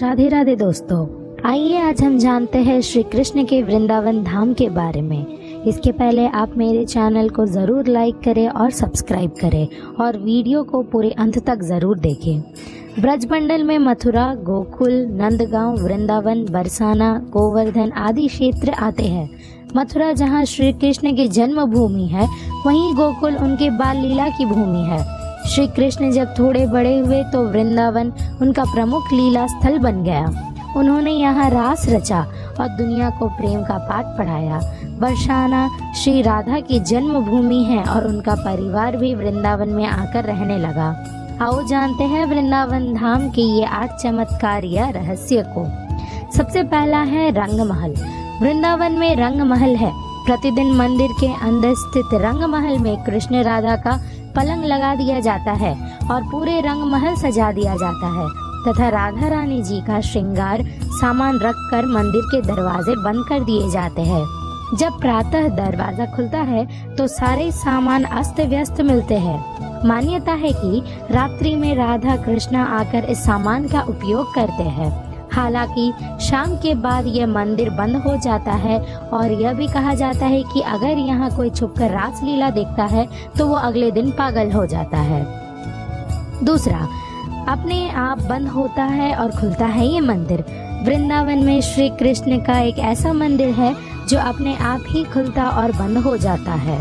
राधे राधे दोस्तों, आइए आज हम जानते हैं श्री कृष्ण के वृंदावन धाम के बारे में। इसके पहले आप मेरे चैनल को ज़रूर लाइक करें और सब्सक्राइब करें और वीडियो को पूरे अंत तक ज़रूर देखें। ब्रजमंडल में मथुरा, गोकुल, नंदगांव, वृंदावन, बरसाना, गोवर्धन आदि क्षेत्र आते हैं। मथुरा जहाँ श्री कृष्ण की जन्म भूमि है, वहीं गोकुल उनके बाल लीला की भूमि है। श्री कृष्ण जब थोड़े बड़े हुए तो वृंदावन उनका प्रमुख लीला स्थल बन गया। उन्होंने यहाँ रास रचा और दुनिया को प्रेम का पाठ पढ़ाया। बरसाना श्री राधा की जन्म भूमि है और उनका परिवार भी वृंदावन में आकर रहने लगा। आओ जानते हैं वृंदावन धाम के ये 8 चमत्कार या रहस्य को। सबसे पहला है रंग महल। वृंदावन में रंग महल है। प्रतिदिन मंदिर के अंदर स्थित रंग महल में कृष्ण राधा का पलंग लगा दिया जाता है और पूरे रंग महल सजा दिया जाता है तथा राधा रानी जी का श्रृंगार सामान रखकर मंदिर के दरवाजे बंद कर दिए जाते हैं। जब प्रातः दरवाजा खुलता है तो सारे सामान अस्त व्यस्त मिलते हैं। मान्यता है कि रात्रि में राधा कृष्ण आकर इस सामान का उपयोग करते हैं। हालांकि शाम के बाद यह मंदिर बंद हो जाता है और यह भी कहा जाता है कि अगर यहाँ कोई छुपकर रासलीला देखता है तो वो अगले दिन पागल हो जाता है। दूसरा, अपने आप बंद होता है और खुलता है ये मंदिर। वृंदावन में श्री कृष्ण का एक ऐसा मंदिर है जो अपने आप ही खुलता और बंद हो जाता है।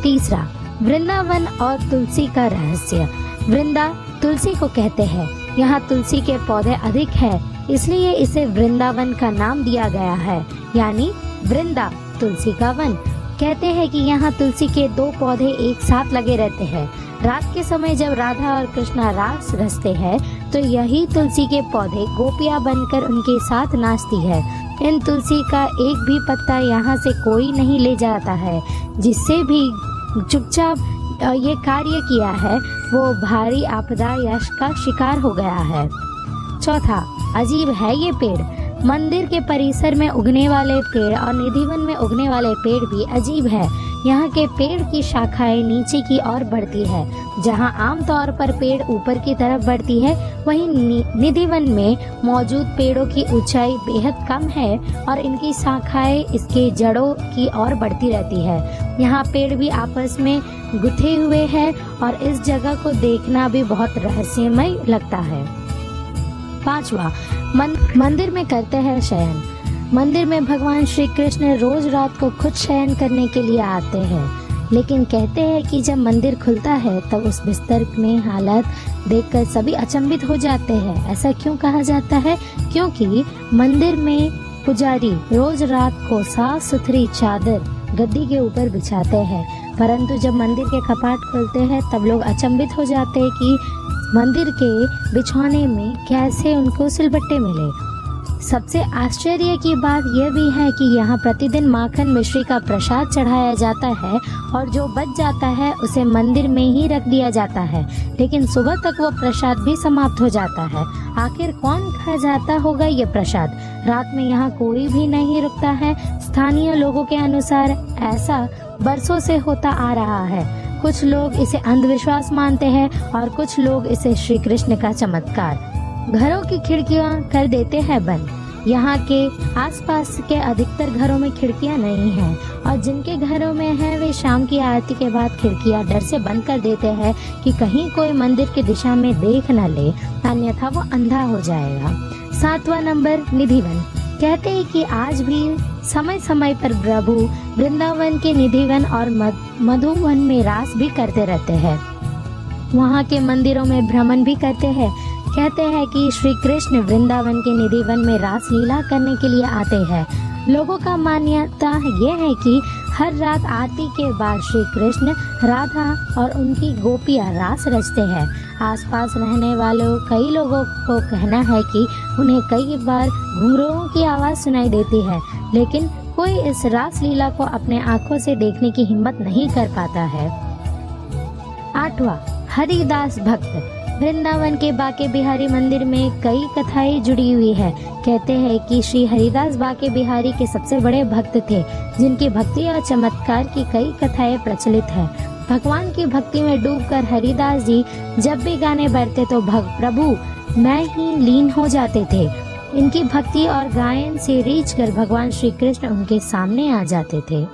तीसरा, वृंदावन और तुलसी का रहस्य। वृंदा तुलसी को कहते हैं। यहाँ तुलसी के पौधे अधिक है, इसलिए इसे वृंदावन का नाम दिया गया है, यानी वृंदा तुलसी का वन। कहते हैं कि यहाँ तुलसी के 2 पौधे एक साथ लगे रहते हैं। रात के समय जब राधा और कृष्णा रास रचते हैं तो यही तुलसी के पौधे गोपियाँ बनकर उनके साथ नाचती है। इन तुलसी का एक भी पत्ता यहाँ से कोई नहीं ले जाता है। जिससे भी चुपचाप ये कार्य किया है वो भारी आपदा या का शिकार हो गया है। चौथा, अजीब है ये पेड़। मंदिर के परिसर में उगने वाले पेड़ और निधिवन में उगने वाले पेड़ भी अजीब है। यहाँ के पेड़ की शाखाएं नीचे की ओर बढ़ती है। जहाँ आमतौर पर पेड़ ऊपर की तरफ बढ़ती है, वहीं निधिवन में मौजूद पेड़ों की ऊंचाई बेहद कम है और इनकी शाखाएं इसके जड़ों की ओर बढ़ती रहती है। यहाँ पेड़ भी आपस में गुथे हुए हैं और इस जगह को देखना भी बहुत रहस्यमय लगता है। पांचवा, मंदिर में करते हैं शयन। मंदिर में भगवान श्री कृष्ण रोज रात को खुद शयन करने के लिए आते हैं, लेकिन कहते हैं कि जब मंदिर खुलता है तब उस बिस्तर में हालत देखकर सभी अचंभित हो जाते हैं। ऐसा क्यों कहा जाता है? क्योंकि मंदिर में पुजारी रोज रात को साफ सुथरी चादर गद्दी के ऊपर बिछाते हैं, परंतु जब मंदिर के कपाट खुलते हैं तब लोग अचंभित हो जाते हैं कि मंदिर के बिछौने में कैसे उनको सिलबट्टे मिले। सबसे आश्चर्य की बात यह भी है कि यहाँ प्रतिदिन माखन मिश्री का प्रसाद चढ़ाया जाता है और जो बच जाता है उसे मंदिर में ही रख दिया जाता है, लेकिन सुबह तक वो प्रसाद भी समाप्त हो जाता है। आखिर कौन खा जाता होगा ये प्रसाद? रात में यहाँ कोई भी नहीं रुकता है। स्थानीय लोगों के अनुसार ऐसा बरसों से होता आ रहा है। कुछ लोग इसे अंधविश्वास मानते हैं और कुछ लोग इसे श्री कृष्ण का चमत्कार। घरों की खिड़कियां कर देते हैं बंद। यहाँ के आसपास के अधिकतर घरों में खिड़कियां नहीं हैं और जिनके घरों में है वे शाम की आरती के बाद खिड़कियां डर से बंद कर देते हैं कि कहीं कोई मंदिर की दिशा में देख न ले, अन्यथा वो अंधा हो जाएगा। 7वां नंबर, निधिवन। कहते हैं कि आज भी समय समय पर प्रभु वृंदावन के निधिवन और मधुवन में रास भी करते रहते हैं। वहाँ के मंदिरों में भ्रमण भी करते हैं। कहते हैं कि श्री कृष्ण वृंदावन के निधिवन में रास लीला करने के लिए आते हैं। लोगों का मान्यता यह है कि हर रात आरती के बाद श्री कृष्ण, राधा और उनकी गोपियाँ रास रचते हैं। आसपास रहने वालों कई लोगों को कहना है कि उन्हें कई बार घुंघरूओं की आवाज़ सुनाई देती है, लेकिन कोई इस रास लीला को अपने आँखों से देखने की हिम्मत नहीं कर पाता है। 8वां, हरिदास भक्त। वृंदावन के बाके बिहारी मंदिर में कई कथाएं जुड़ी हुई है। कहते हैं कि श्री हरिदास बाके बिहारी के सबसे बड़े भक्त थे, जिनकी भक्ति और चमत्कार की कई कथाएं प्रचलित है। भगवान की भक्ति में डूबकर हरिदास जी जब भी गाने बढ़ते तो प्रभु मैं ही लीन हो जाते थे। इनकी भक्ति और गायन से रीझकर भगवान श्री कृष्ण उनके सामने आ जाते थे।